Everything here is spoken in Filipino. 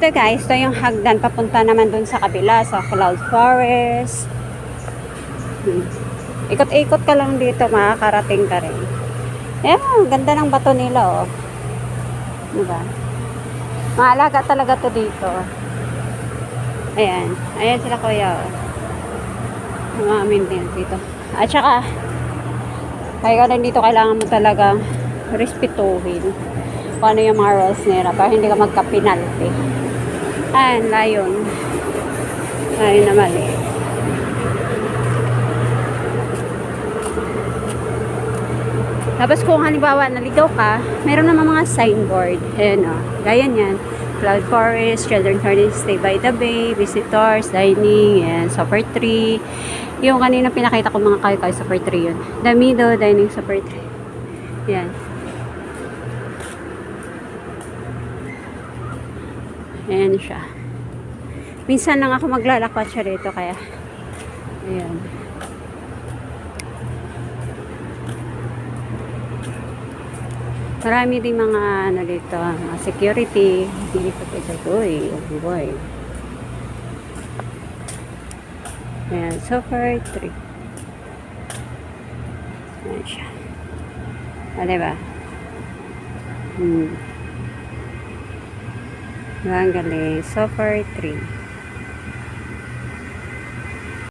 Ito guys, ito yung hagdan papunta naman dun sa kabila, sa Cloud Forest. Ikot-ikot ka lang dito, makakarating ka rin. Ayan, ganda ng bato nila, oh. Diba? Maalaga talaga to dito. Ayan. Ayan sila kuya, oh. Mga maintenance dito. At saka, kaya rin dito kailangan mo talagang respetuhin kung ano yung mga rules nila para hindi ka magka-penalty. Ayan, layon. Layon na mali. Tapos kung halimbawa naligaw ka, meron naman mga signboard. Ayan o. Gaya niyan. Cloud Forest, Children's Garden, Stay by the Bay, Visitors, Dining, and Supper Tree. Yung kanina pinakita ko mga kayo Supper Tree yun. The Middle, Dining, Supper Tree. Ayan. Ayan siya. Minsan lang ako maglalakwat siya rito kaya. Ayan. Marami din mga ano dito, mga security. Hindi ko ito. Uy, oh boy. Ayan, Supper Tree. Ayan siya. Diba? Ang galing. Supper Tree.